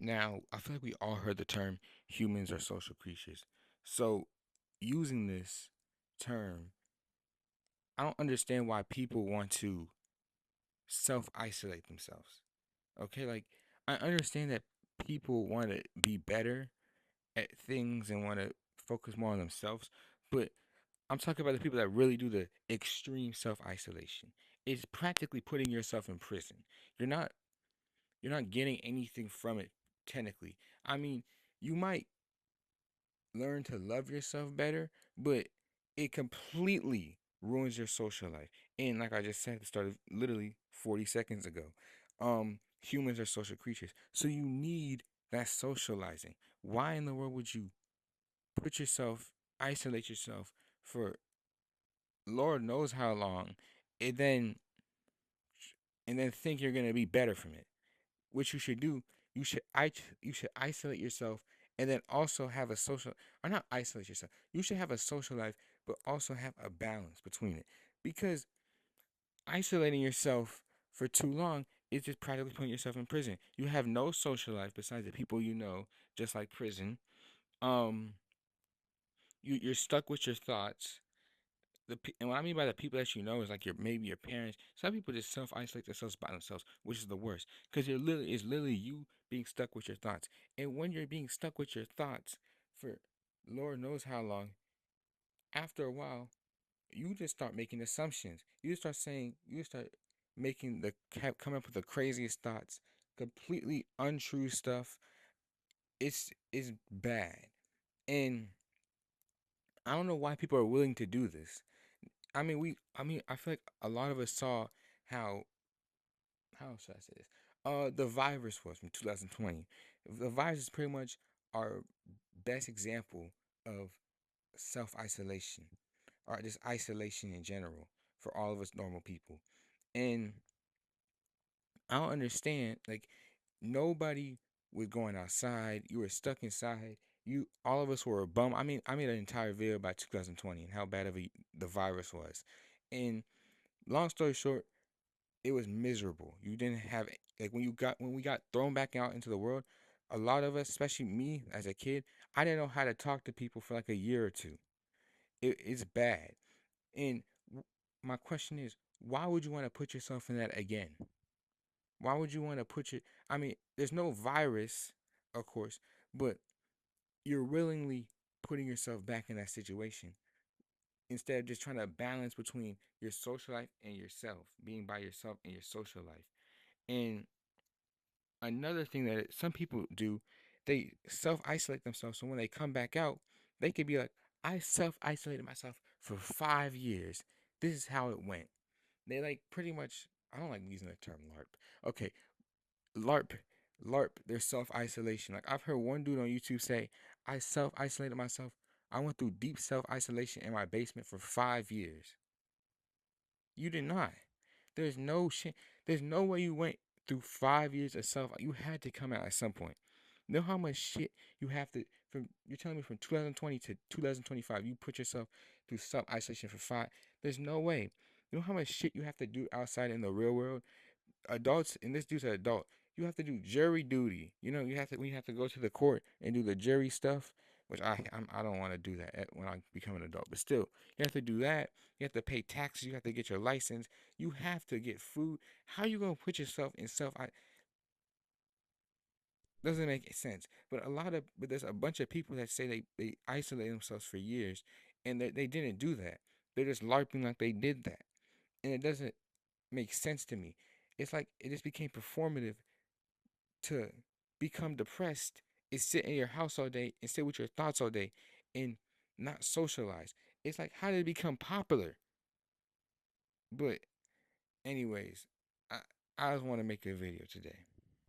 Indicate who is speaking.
Speaker 1: Now, I feel like we all heard the term humans are social creatures. So, using this term, I don't understand why people want to self isolate themselves. Okay, like I understand that people want to be better at things and want to focus more on themselves, but I'm talking about the people that really do the extreme self isolation. It's practically putting yourself in prison. You're not you're not getting anything from it technically. I mean, you might learn to love yourself better, but it completely ruins your social life. And like I just said at the start of literally 40 seconds ago, humans are social creatures. So you need that socializing. Why in the world would you put yourself, isolate yourself for Lord knows how long, and then think you're gonna be better from it? What you should do, you should isolate yourself and then also have a social or not isolate yourself. You should have a social life, but also have a balance between it. Because isolating yourself for too long is just practically putting yourself in prison. You have no social life besides the people you know, just like prison. Um, you're stuck with your thoughts. And what I mean by the people that you know is like your maybe your parents. Some people just self isolate themselves by themselves, which is the worst because you're literally it's literally you being stuck with your thoughts. And when you're being stuck with your thoughts for Lord knows how long, after a while, you just start making assumptions. You start saying you start making coming up with the craziest thoughts, completely untrue stuff. It's bad, and I don't know why people are willing to do this. I feel like a lot of us saw how how should I say this? The virus was from 2020. The virus is pretty much our best example of self-isolation or just isolation in general for all of us normal people. And I don't understand, like nobody was going outside. You were stuck inside. All of us were a bum. I made an entire video about 2020 and how bad of the virus was. And long story short, it was miserable. You didn't have like when we got thrown back out into the world, a lot of us, especially me as a kid, I didn't know how to talk to people for like a year or two. It's bad. And my question is, why would you want to put yourself in that again? Why would you want to put your I mean, there's no virus, of course, but you're willingly putting yourself back in that situation instead of just trying to balance between your social life and yourself, being by yourself and your social life. And another thing that some people do, they self isolate themselves. So when they come back out, they could be like, I self isolated myself for 5 years. This is how it went. They like pretty much, I don't like using the term LARP. Okay, LARP, LARP, their self isolation. Like I've heard one dude on YouTube say, I self isolated myself. I went through deep self isolation in my basement for 5 years. You did not. There's no shit. There's no way you went through 5 years of self. You had to come out at some point. You know how much shit you have to from you're telling me from 2020 to 2025 you put yourself through self isolation for five. There's no way. You know how much shit you have to do outside in the real world. Adults, and this dude's an adult. You have to do jury duty. You know you have to when you have to go to the court and do the jury stuff, which I don't want to do that when I become an adult. But still, you have to do that. You have to pay taxes. You have to get your license. You have to get food. How you gonna put yourself in self? Doesn't make sense. But there's a bunch of people that say they isolate themselves for years, and they didn't do that. They're just larping like they did that, and it doesn't make sense to me. It's like it just became performative to become depressed and sit in your house all day and sit with your thoughts all day and not socialize. It's like how did it become popular? But anyways, I I just want to make a video today.